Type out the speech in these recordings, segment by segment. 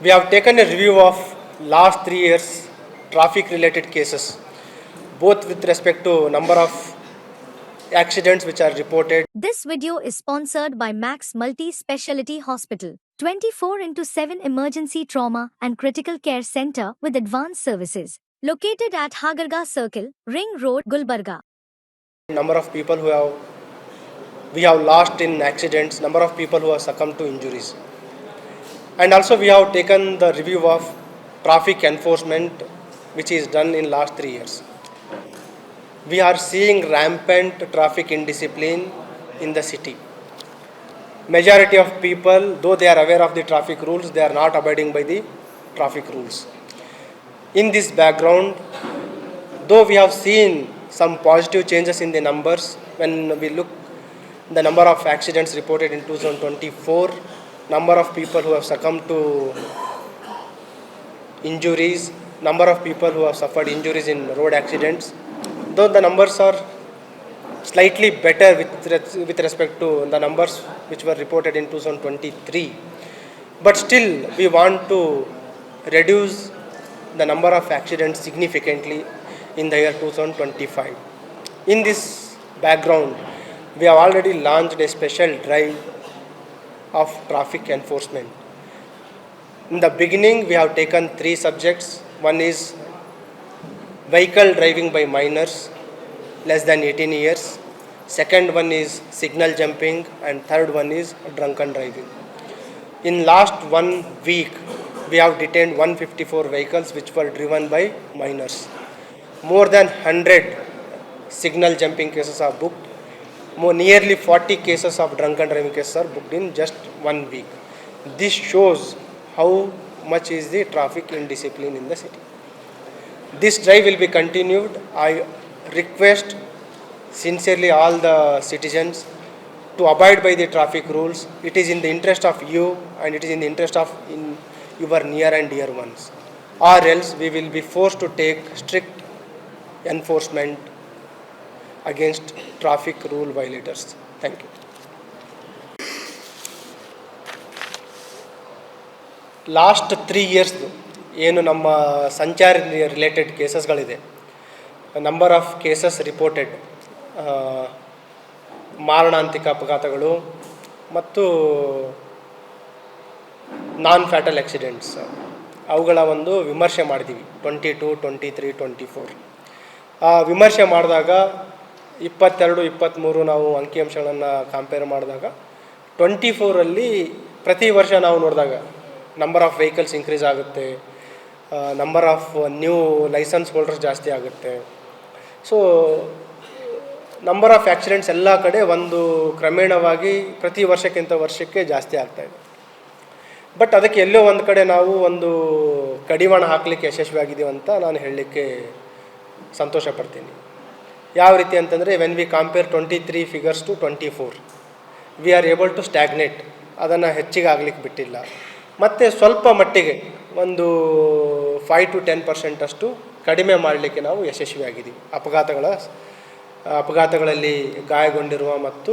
We have taken a review of last 3 years traffic related cases, both with respect to number of accidents which are reported. This video is sponsored by Max Multi Speciality Hospital, 24 into 7 emergency trauma and critical care center with advanced services. Located at Hagarga Circle, Ring Road, Gulbarga. Number of people we have lost in accidents, number of people who have succumbed to injuries. And also we have taken the review of traffic enforcement which is done in last 3 years. We are seeing rampant traffic indiscipline in the city. Majority of people, though they are aware of the traffic rules, they are not abiding by the traffic rules. In this background, though we have seen some positive changes in the numbers, when we look the number of accidents reported in 2024, number of people who have succumbed to injuries, number of people who have suffered injuries in road accidents, though the numbers are slightly better with respect to the numbers which were reported in 2023, but still we want to reduce the number of accidents significantly in the year 2025. In this background, we have already launched a special drive of traffic enforcement. In the beginning, we have taken 3 subjects. One is vehicle driving by minors less than 18 years. Second one is signal jumping, and third one is drunken driving. In last 1 week, we have detained 154 vehicles which were driven by minors. More than 100 signal jumping cases are booked. Nearly 40 cases of drunken driving cases are booked in just 1 week. This shows how much is the traffic indiscipline in the city. This drive will be continued. I request sincerely all the citizens to abide by the traffic rules. It is in the interest of you and it is in the interest of your near and dear ones. Or else we will be forced to take strict enforcement against traffic rule violators. Thank you. Last 3 ಇಯರ್ಸ್ದು ಏನು ನಮ್ಮ ಸಂಚಾರ related ಕೇಸಸ್ಗಳಿದೆ, number of cases reported, ಮಾರಣಾಂತಿಕ ಅಪಘಾತಗಳು ಮತ್ತು ನಾನ್ fatal accidents, ಅವುಗಳ ಒಂದು ವಿಮರ್ಶೆ ಮಾಡಿದ್ದೀವಿ 22, 23, 24. ವಿಮರ್ಶೆ ಮಾಡಿದಾಗ 22, 23 ನಾವು ಅಂಕಿಅಂಶಗಳನ್ನು ಕಂಪೇರ್ ಮಾಡಿದಾಗ 24ರಲ್ಲಿ ಪ್ರತಿ ವರ್ಷ ನಾವು ನೋಡಿದಾಗ ನಂಬರ್ ಆಫ್ ವೆಹಿಕಲ್ಸ್ ಇನ್ಕ್ರೀಸ್ ಆಗುತ್ತೆ, number of new licence holders ಜಾಸ್ತಿ ಆಗುತ್ತೆ. ಸೊ ನಂಬರ್ ಆಫ್ ಆ್ಯಕ್ಸಿಡೆಂಟ್ಸ್ ಎಲ್ಲ ಕಡೆ ಒಂದು ಕ್ರಮೇಣವಾಗಿ ಪ್ರತಿ ವರ್ಷಕ್ಕಿಂತ ವರ್ಷಕ್ಕೆ ಜಾಸ್ತಿ ಆಗ್ತಾಯಿದೆ. ಬಟ್ ಅದಕ್ಕೆ ಎಲ್ಲೋ ಒಂದು ಕಡೆ ನಾವು ಒಂದು ಕಡಿವಾಣ ಹಾಕಲಿಕ್ಕೆ ಯಶಸ್ವಿಯಾಗಿದ್ದೀವಿ ಅಂತ ನಾನು ಹೇಳಲಿಕ್ಕೆ ಸಂತೋಷ ಪಡ್ತೀನಿ. ಯಾವ ರೀತಿ ಅಂತಂದರೆ, when we compare 23 figures to 24, we are able to stagnate, ಅದನ್ನು ಹೆಚ್ಚಿಗೆ ಆಗಲಿಕ್ಕೆ ಬಿಟ್ಟಿಲ್ಲ. ಮತ್ತು ಸ್ವಲ್ಪ ಮಟ್ಟಿಗೆ ಒಂದು 5 to 10% ಅಷ್ಟು ಕಡಿಮೆ ಮಾಡಲಿಕ್ಕೆ ನಾವು ಯಶಸ್ವಿಯಾಗಿದ್ದೀವಿ. ಅಪಘಾತಗಳಲ್ಲಿ ಗಾಯಗೊಂಡಿರುವ ಮತ್ತು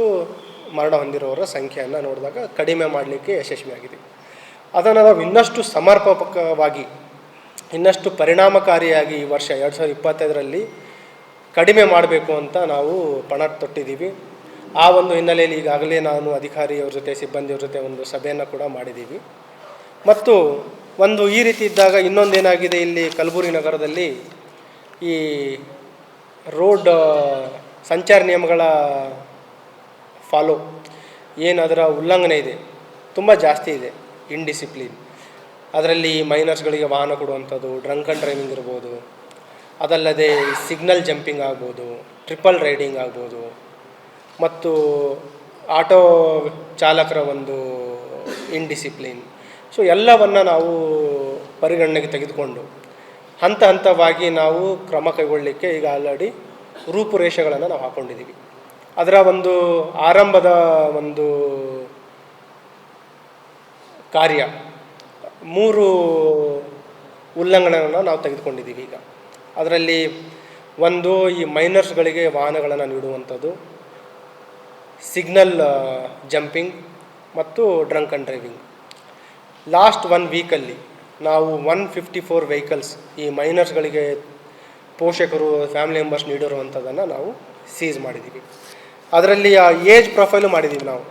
ಮರಣ ಹೊಂದಿರುವವರ ಸಂಖ್ಯೆಯನ್ನು ನೋಡಿದಾಗ ಕಡಿಮೆ ಮಾಡಲಿಕ್ಕೆ ಯಶಸ್ವಿಯಾಗಿದ್ದೀವಿ. ಅದನ್ನು ನಾವು ಇನ್ನಷ್ಟು ಸಮರ್ಪಕವಾಗಿ, ಇನ್ನಷ್ಟು ಪರಿಣಾಮಕಾರಿಯಾಗಿ ಈ ವರ್ಷ 2025ರಲ್ಲಿ ಕಡಿಮೆ ಮಾಡಬೇಕು ಅಂತ ನಾವು ಪಣ ತೊಟ್ಟಿದ್ದೀವಿ. ಆ ಒಂದು ಹಿನ್ನೆಲೆಯಲ್ಲಿ ಈಗಾಗಲೇ ನಾನು ಅಧಿಕಾರಿಯವ್ರ ಜೊತೆ, ಸಿಬ್ಬಂದಿಯವ್ರ ಜೊತೆ ಒಂದು ಸಭೆಯನ್ನು ಕೂಡ ಮಾಡಿದ್ದೀವಿ. ಮತ್ತು ಒಂದು ಈ ರೀತಿ ಇದ್ದಾಗ ಇನ್ನೊಂದೇನಾಗಿದೆ, ಇಲ್ಲಿ ಕಲಬುರಗಿ ನಗರದಲ್ಲಿ ಈ ರೋಡ್ ಸಂಚಾರ ನಿಯಮಗಳ ಫಾಲೋ ಏನು ಅದರ ಉಲ್ಲಂಘನೆ ಇದೆ ತುಂಬ ಜಾಸ್ತಿ ಇದೆ, ಇಂಡಿಸಿಪ್ಲಿನ್. ಅದರಲ್ಲಿ ಮೈನರ್ಸ್ಗಳಿಗೆ ವಾಹನ ಕೊಡುವಂಥದ್ದು, ಡ್ರಂಕನ್ ಡ್ರೈವಿಂಗ್ ಇರ್ಬೋದು, ಅದಲ್ಲದೆ ಸಿಗ್ನಲ್ ಜಂಪಿಂಗ್ ಆಗ್ಬೋದು, ಟ್ರಿಪಲ್ ರೈಡಿಂಗ್ ಆಗ್ಬೋದು, ಮತ್ತು ಆಟೋ ಚಾಲಕರ ಒಂದು ಇಂಡಿಸಿಪ್ಲಿನ್. ಸೊ ಎಲ್ಲವನ್ನು ನಾವು ಪರಿಗಣನೆಗೆ ತೆಗೆದುಕೊಂಡು ಹಂತ ಹಂತವಾಗಿ ನಾವು ಕ್ರಮ ಕೈಗೊಳ್ಳಲಿಕ್ಕೆ ಈಗ ಆಲ್ರೆಡಿ ರೂಪುರೇಷೆಗಳನ್ನು ನಾವು ಹಾಕ್ಕೊಂಡಿದ್ದೀವಿ. ಅದರ ಒಂದು ಆರಂಭದ ಒಂದು ಕಾರ್ಯ 3 ಉಲ್ಲಂಘನೆಗಳನ್ನು ನಾವು ತೆಗೆದುಕೊಂಡಿದ್ದೀವಿ ಈಗ. ಅದರಲ್ಲಿ ಒಂದು, ಈ ಮೈನರ್ಸ್ಗಳಿಗೆ ವಾಹನಗಳನ್ನು ನೀಡುವಂಥದ್ದು, ಸಿಗ್ನಲ್ ಜಂಪಿಂಗ್ ಮತ್ತು ಡ್ರಂಕ್ ಆ್ಯಂಡ್ ಡ್ರೈವಿಂಗ್. ಲಾಸ್ಟ್ 1 ವೀಕಲ್ಲಿ ನಾವು 154 ವೆಹಿಕಲ್ಸ್ ಈ ಮೈನರ್ಸ್ಗಳಿಗೆ ಪೋಷಕರು ಫ್ಯಾಮಿಲಿ ಮೆಂಬರ್ಸ್ ನೀಡಿರುವಂಥದ್ದನ್ನು ನಾವು ಸೀಸ್ ಮಾಡಿದ್ದೀವಿ. ಅದರಲ್ಲಿ ಆ ಏಜ್ ಪ್ರೊಫೈಲು ಮಾಡಿದ್ದೀವಿ ನಾವು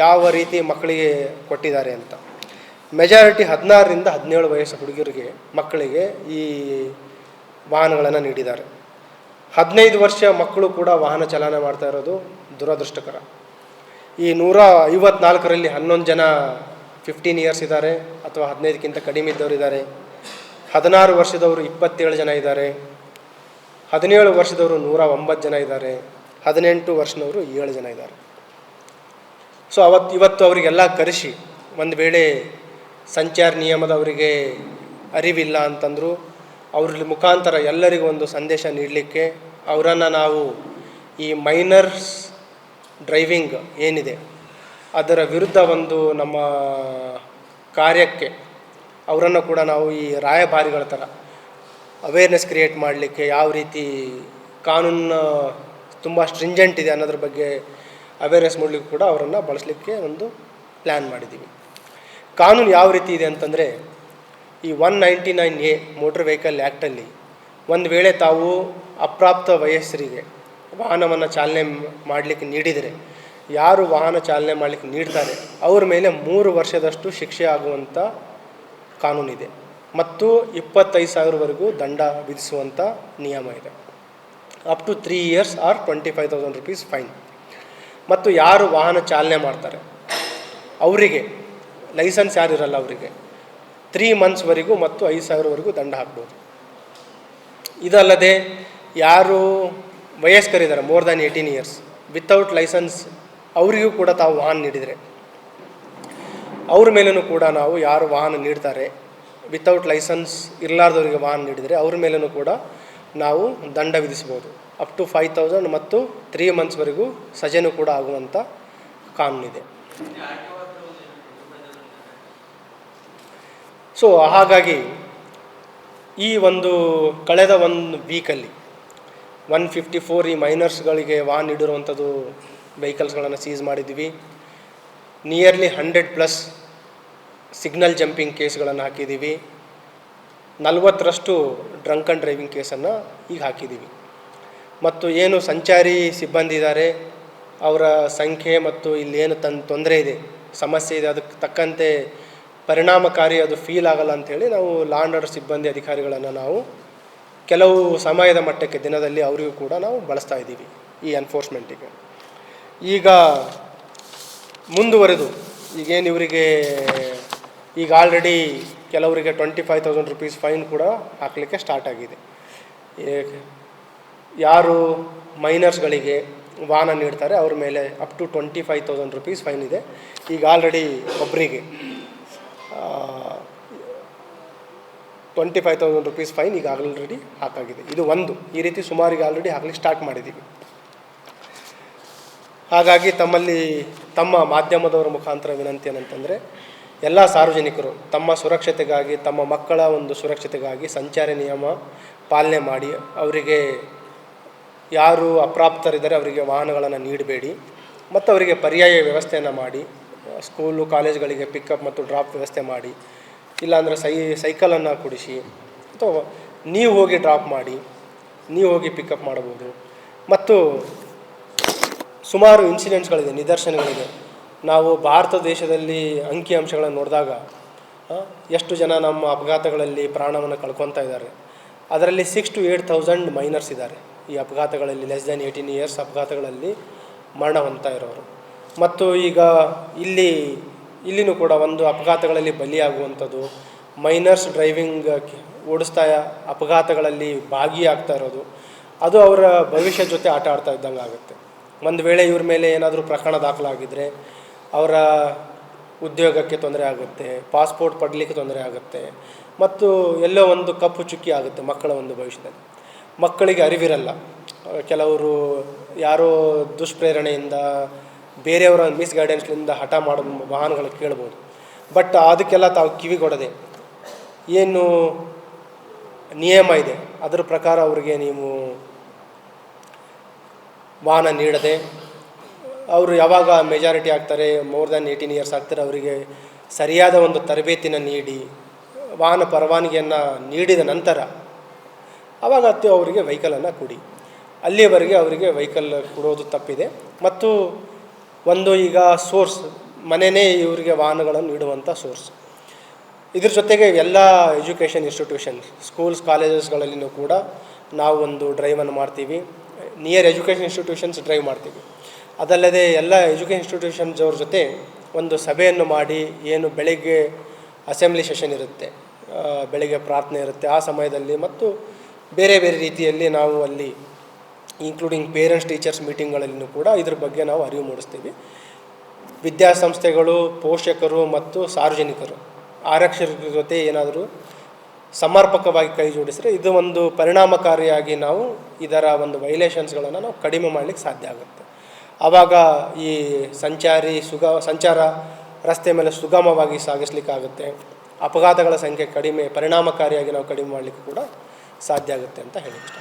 ಯಾವ ರೀತಿ ಮಕ್ಕಳಿಗೆ ಕೊಟ್ಟಿದ್ದಾರೆ ಅಂತ. ಮೆಜಾರಿಟಿ 16ರಿಂದ 17 ವಯಸ್ಸು ಹುಡುಗರಿಗೆ ಮಕ್ಕಳಿಗೆ ಈ ವಾಹನಗಳನ್ನು ನೀಡಿದ್ದಾರೆ. 15 ವರ್ಷ ಮಕ್ಕಳು ಕೂಡ ವಾಹನ ಚಾಲನೆ ಮಾಡ್ತಾ ಇರೋದು ದುರದೃಷ್ಟಕರ. ಈ 154ರಲ್ಲಿ 11 ಜನ 15 ಇಯರ್ಸ್ ಇದ್ದಾರೆ ಅಥವಾ 15ಕ್ಕಿಂತ ಕಡಿಮೆ ಇದ್ದವರು ಇದ್ದಾರೆ. 16 ವರ್ಷದವರು 27 ಜನ ಇದ್ದಾರೆ. 17 ವರ್ಷದವರು 109 ಜನ ಇದ್ದಾರೆ. 18 ವರ್ಷದವರು 7 ಜನ ಇದ್ದಾರೆ. ಸೊ ಇವತ್ತು ಅವರಿಗೆಲ್ಲ ಕರೆಸಿ ಒಂದು ವೇಳೆ ಸಂಚಾರ ನಿಯಮದ ಅವರಿಗೆ ಅರಿವಿಲ್ಲ ಅಂತಂದರೂ ಅವ್ರ ಮುಖಾಂತರ ಎಲ್ಲರಿಗೂ ಒಂದು ಸಂದೇಶ ನೀಡಲಿಕ್ಕೆ ಅವರನ್ನು ನಾವು ಈ ಮೈನರ್ಸ್ ಡ್ರೈವಿಂಗ್ ಏನಿದೆ ಅದರ ವಿರುದ್ಧ ಒಂದು ನಮ್ಮ ಕಾರ್ಯಕ್ಕೆ ಅವರನ್ನು ಕೂಡ ನಾವು ಈ ರಾಯಭಾರಿಗಳ ಥರ ಅವೇರ್ನೆಸ್ ಕ್ರಿಯೇಟ್ ಮಾಡಲಿಕ್ಕೆ ಯಾವ ರೀತಿ ಕಾನೂನು ತುಂಬ ಸ್ಟ್ರಿಂಜೆಂಟ್ ಇದೆ ಅನ್ನೋದ್ರ ಬಗ್ಗೆ ಅವೇರ್ನೆಸ್ ಮಾಡಲಿಕ್ಕೆ ಕೂಡ ಅವರನ್ನು ಬಳಸಲಿಕ್ಕೆ ಒಂದು ಪ್ಲ್ಯಾನ್ ಮಾಡಿದ್ದೀವಿ. ಕಾನೂನು ಯಾವ ರೀತಿ ಇದೆ ಅಂತಂದರೆ ಈ 199A ಮೋಟ್ರ್ ವೆಹಿಕಲ್ ಆ್ಯಕ್ಟಲ್ಲಿ ಒಂದು ವೇಳೆ ತಾವು ಅಪ್ರಾಪ್ತ ವಯಸ್ಸರಿಗೆ ವಾಹನವನ್ನು ಚಾಲನೆ ಮಾಡಲಿಕ್ಕೆ ನೀಡಿದರೆ ಯಾರು ವಾಹನ ಚಾಲನೆ ಮಾಡಲಿಕ್ಕೆ ನೀಡ್ತಾರೆ ಅವ್ರ ಮೇಲೆ 3 ವರ್ಷದಷ್ಟು ಶಿಕ್ಷೆ ಆಗುವಂಥ ಕಾನೂನಿದೆ ಮತ್ತು 25,000ವರೆಗೂ ದಂಡ ವಿಧಿಸುವಂಥ ನಿಯಮ ಇದೆ. Up to 3 years or 25,000 rupees fine. ಮತ್ತು ಯಾರು ವಾಹನ ಚಾಲನೆ ಮಾಡ್ತಾರೆ ಅವರಿಗೆ ಲೈಸೆನ್ಸ್ ಯಾರಿರಲ್ಲ ಅವರಿಗೆ 3 monthsವರೆಗೂ ಮತ್ತು 5,000ವರೆಗೂ ದಂಡ ಹಾಕ್ಬೋದು. ಇದಲ್ಲದೆ ಯಾರು ವಯಸ್ಕರಿದ್ದಾರೆ more than 18 years without licence ಅವರಿಗೂ ಕೂಡ ತಾವು ವಾಹನ ನೀಡಿದರೆ ಅವ್ರ ಮೇಲೂ ಕೂಡ ನಾವು ಯಾರು ವಾಹನ ನೀಡ್ತಾರೆ ವಿತೌಟ್ ಲೈಸೆನ್ಸ್ ಇರಲಾರ್ದವರಿಗೆ ವಾಹನ ನೀಡಿದರೆ ಅವ್ರ ಮೇಲೂ ಕೂಡ ನಾವು ದಂಡ ವಿಧಿಸ್ಬೋದು. ಅಪ್ ಟು 5,000 ಮತ್ತು 3 monthsವರೆಗೂ ಸಜೆನೂ ಕೂಡ ಆಗುವಂಥ ಕಾನೂನಿದೆ. ಸೊ ಹಾಗಾಗಿ ಈ ಒಂದು ಕಳೆದ ಒಂದು ವೀಕಲ್ಲಿ 154 ಈ ಮೈನರ್ಸ್ಗಳಿಗೆ ವಾಹನ ನೀಡಿರುವಂಥದ್ದು ವೆಹಿಕಲ್ಸ್ಗಳನ್ನು ಸೀಸ್ ಮಾಡಿದ್ದೀವಿ. ನಿಯರ್ಲಿ 100+ ಸಿಗ್ನಲ್ ಜಂಪಿಂಗ್ ಕೇಸ್ಗಳನ್ನು ಹಾಕಿದ್ದೀವಿ. 40ರಷ್ಟು ಡ್ರಂಕ್ ಆ್ಯಂಡ್ ಡ್ರೈವಿಂಗ್ ಕೇಸನ್ನು ಈಗ ಹಾಕಿದ್ದೀವಿ. ಮತ್ತು ಏನು ಸಂಚಾರಿ ಸಿಬ್ಬಂದಿ ಇದ್ದಾರೆ ಅವರ ಸಂಖ್ಯೆ ಮತ್ತು ಇಲ್ಲೇನು ತೊಂದರೆ ಇದೆ ಸಮಸ್ಯೆ ಇದೆ ಅದಕ್ಕೆ ತಕ್ಕಂತೆ ಪರಿಣಾಮಕಾರಿ ಅದು ಫೀಲ್ ಆಗಲ್ಲ ಅಂಥೇಳಿ ನಾವು ಲಾ ಆ್ಯಂಡ್ ಆರ್ಡರ್ ಸಿಬ್ಬಂದಿ ಅಧಿಕಾರಿಗಳನ್ನು ನಾವು ಕೆಲವು ಸಮಯದ ಮಟ್ಟಕ್ಕೆ ದಿನದಲ್ಲಿ ಅವರಿಗೂ ಕೂಡ ನಾವು ಬಳಸ್ತಾ ಇದ್ದೀವಿ ಈ ಎನ್ಫೋರ್ಸ್ಮೆಂಟಿಗೆ. ಈಗ ಮುಂದುವರೆದು ಈಗೇನು ಇವರಿಗೆ ಈಗ ಆಲ್ರೆಡಿ ಕೆಲವರಿಗೆ 25,000 rupees ಫೈನ್ ಕೂಡ ಹಾಕಲಿಕ್ಕೆ ಸ್ಟಾರ್ಟ್ ಆಗಿದೆ. ಯಾರು ಮೈನರ್ಸ್ಗಳಿಗೆ ವಾಹನ ನೀಡ್ತಾರೆ ಅವ್ರ ಮೇಲೆ ಅಪ್ ಟು 25,000 rupees ಫೈನ್ ಇದೆ. ಈಗ ಆಲ್ರೆಡಿ ಒಬ್ಬರಿಗೆ 25,000 rupees ಫೈನ್ ಈಗ ಆಲ್ರೆಡಿ ಹಾಕಾಗಿದೆ. ಇದು ಒಂದು ಈ ರೀತಿ ಸುಮಾರಿಗೆ ಆಲ್ರೆಡಿ ಹಾಕಲಿಕ್ಕೆ ಸ್ಟಾರ್ಟ್ ಮಾಡಿದ್ದೀವಿ. ಹಾಗಾಗಿ ತಮ್ಮ ಮಾಧ್ಯಮದವರ ಮುಖಾಂತರ ವಿನಂತಿ ಏನಂತಂದರೆ ಎಲ್ಲ ಸಾರ್ವಜನಿಕರು ತಮ್ಮ ಸುರಕ್ಷತೆಗಾಗಿ ತಮ್ಮ ಮಕ್ಕಳ ಒಂದು ಸುರಕ್ಷತೆಗಾಗಿ ಸಂಚಾರಿ ನಿಯಮ ಪಾಲನೆ ಮಾಡಿ ಅವರಿಗೆ ಯಾರು ಅಪ್ರಾಪ್ತರಿದ್ದಾರೆ ಅವರಿಗೆ ವಾಹನಗಳನ್ನು ನೀಡಬೇಡಿ ಮತ್ತು ಅವರಿಗೆ ಪರ್ಯಾಯ ವ್ಯವಸ್ಥೆಯನ್ನು ಮಾಡಿ ಸ್ಕೂಲು ಕಾಲೇಜ್ಗಳಿಗೆ ಪಿಕಪ್ ಮತ್ತು ಡ್ರಾಪ್ ವ್ಯವಸ್ಥೆ ಮಾಡಿ ಇಲ್ಲಾಂದರೆ ಸೈಕಲನ್ನು ಕೊಡಿಸಿ ಅಥವಾ ನೀವು ಹೋಗಿ ಡ್ರಾಪ್ ಮಾಡಿ ನೀವು ಹೋಗಿ ಪಿಕಪ್ ಮಾಡ್ಬೋದು. ಮತ್ತು ಸುಮಾರು ಇನ್ಸಿಡೆಂಟ್ಸ್ಗಳಿದೆ ನಿದರ್ಶನಗಳಿದೆ. ನಾವು ಭಾರತ ದೇಶದಲ್ಲಿ ಅಂಕಿಅಂಶಗಳನ್ನು ನೋಡಿದಾಗ ಎಷ್ಟು ಜನ ನಮ್ಮ ಅಪಘಾತಗಳಲ್ಲಿ ಪ್ರಾಣವನ್ನು ಕಳ್ಕೊತಾ ಇದ್ದಾರೆ. ಅದರಲ್ಲಿ 6,000 to 8,000 ಮೈನರ್ಸ್ ಇದ್ದಾರೆ ಈ ಅಪಘಾತಗಳಲ್ಲಿ ಲೆಸ್ ದ್ಯಾನ್ 18 years ಅಪಘಾತಗಳಲ್ಲಿ ಮರಣ ಹೊಂದ್ತಾ ಇರೋರು. ಮತ್ತು ಈಗ ಇಲ್ಲಿನೂ ಕೂಡ ಒಂದು ಅಪಘಾತಗಳಲ್ಲಿ ಬಲಿಯಾಗುವಂಥದ್ದು ಮೈನರ್ಸ್ ಡ್ರೈವಿಂಗ್ ಓಡಿಸ್ತಾ ಅಪಘಾತಗಳಲ್ಲಿ ಭಾಗಿಯಾಗ್ತಾ ಇರೋದು ಅದು ಅವರ ಭವಿಷ್ಯ ಜೊತೆ ಆಟ ಆಡ್ತಾ ಇದ್ದಂಗೆ ಆಗುತ್ತೆ. ಒಂದು ವೇಳೆ ಇವ್ರ ಮೇಲೆ ಏನಾದರೂ ಪ್ರಕರಣ ದಾಖಲಾಗಿದ್ದರೆ ಅವರ ಉದ್ಯೋಗಕ್ಕೆ ತೊಂದರೆ ಆಗುತ್ತೆ, ಪಾಸ್ಪೋರ್ಟ್ ಪಡಲಿಕ್ಕೆ ತೊಂದರೆ ಆಗುತ್ತೆ ಮತ್ತು ಎಲ್ಲೋ ಒಂದು ಕಪ್ಪು ಚುಕ್ಕಿ ಆಗುತ್ತೆ ಮಕ್ಕಳ ಒಂದು ಭವಿಷ್ಯದಲ್ಲಿ. ಮಕ್ಕಳಿಗೆ ಅರಿವಿರಲ್ಲ, ಕೆಲವರು ಯಾರೋ ದುಷ್ಪ್ರೇರಣೆಯಿಂದ ಬೇರೆಯವರ ಮಿಸ್ಗೈಡೆನ್ಸ್ನಿಂದ ಹಠ ಮಾಡೋ ವಾಹನಗಳು ಕೇಳ್ಬೋದು. ಬಟ್ ಅದಕ್ಕೆಲ್ಲ ತಾವು ಕಿವಿಗೊಡದೆ ಏನು ನಿಯಮ ಇದೆ ಅದರ ಪ್ರಕಾರ ಅವರಿಗೆ ನೀವು ವಾಹನ ನೀಡದೆ ಅವರು ಯಾವಾಗ ಮೆಜಾರಿಟಿ ಆಗ್ತಾರೆ ಮೋರ್ ದ್ಯಾನ್ 18 years ಆಗ್ತಾರೆ ಅವರಿಗೆ ಸರಿಯಾದ ಒಂದು ತರಬೇತಿನ ನೀಡಿ ವಾಹನ ಪರವಾನಗಿಯನ್ನು ನೀಡಿದ ನಂತರ ಆವಾಗ ಅವರಿಗೆ ವೆಹಿಕಲನ್ನು ಕೊಡಿ. ಅಲ್ಲಿಯವರೆಗೆ ಅವರಿಗೆ ವೆಹಿಕಲ್ ಕೊಡೋದು ತಪ್ಪಿದೆ. ಮತ್ತು ಒಂದು ಈಗ ಸೋರ್ಸ್ ಮನೆಯೇ ಇವರಿಗೆ ವಾಹನಗಳನ್ನು ನೀಡುವಂಥ ಸೋರ್ಸ್. ಇದ್ರ ಜೊತೆಗೆ ಎಲ್ಲ ಎಜುಕೇಷನ್ ಇನ್ಸ್ಟಿಟ್ಯೂಷನ್, ಸ್ಕೂಲ್ಸ್, ಕಾಲೇಜಸ್ಗಳಲ್ಲಿಯೂ ಕೂಡ ನಾವು ಒಂದು ಡ್ರೈವನ್ನು ಮಾಡ್ತೀವಿ. ನಿಯರ್ ಎಜುಕೇಷನ್ ಇನ್ಸ್ಟಿಟ್ಯೂಷನ್ಸ್ ಡ್ರೈವ್ ಮಾಡ್ತೀವಿ. ಅದಲ್ಲದೆ ಎಲ್ಲ ಎಜುಕೇಷನ್ ಇನ್ಸ್ಟಿಟ್ಯೂಷನ್ಸ್ ಅವ್ರ ಜೊತೆ ಒಂದು ಸಭೆಯನ್ನು ಮಾಡಿ, ಏನು ಬೆಳಗ್ಗೆ ಅಸೆಂಬ್ಲಿ ಸೆಷನ್ ಇರುತ್ತೆ, ಬೆಳಗ್ಗೆ ಪ್ರಾರ್ಥನೆ ಇರುತ್ತೆ, ಆ ಸಮಯದಲ್ಲಿ ಮತ್ತು ಬೇರೆ ಬೇರೆ ರೀತಿಯಲ್ಲಿ ನಾವು ಅಲ್ಲಿ ಇನ್ಕ್ಲೂಡಿಂಗ್ ಪೇರೆಂಟ್ಸ್ ಟೀಚರ್ಸ್ ಮೀಟಿಂಗ್ಗಳಲ್ಲಿಯೂ ಕೂಡ ಇದ್ರ ಬಗ್ಗೆ ನಾವು ಅರಿವು ಮೂಡಿಸ್ತೀವಿ. ವಿದ್ಯಾಸಂಸ್ಥೆಗಳು, ಪೋಷಕರು ಮತ್ತು ಸಾರ್ವಜನಿಕರು ಆರಕ್ಷಕರ ಜೊತೆ ಏನಾದರೂ ಸಮರ್ಪಕವಾಗಿ ಕೈ ಜೋಡಿಸಿದರೆ ಇದು ಒಂದು ಪರಿಣಾಮಕಾರಿಯಾಗಿ ನಾವು ಇದರ ಒಂದು ವೈಲೇಷನ್ಸ್ಗಳನ್ನು ನಾವು ಕಡಿಮೆ ಮಾಡಲಿಕ್ಕೆ ಸಾಧ್ಯ ಆಗುತ್ತೆ. ಆವಾಗ ಈ ಸಂಚಾರ ರಸ್ತೆ ಮೇಲೆ ಸುಗಮವಾಗಿ ಸಾಗಿಸಲಿಕ್ಕಾಗುತ್ತೆ. ಅಪಘಾತಗಳ ಸಂಖ್ಯೆ ಪರಿಣಾಮಕಾರಿಯಾಗಿ ನಾವು ಕಡಿಮೆ ಮಾಡಲಿಕ್ಕೆ ಕೂಡ ಸಾಧ್ಯ ಆಗುತ್ತೆ ಅಂತ ಹೇಳಿ ಇಷ್ಟ.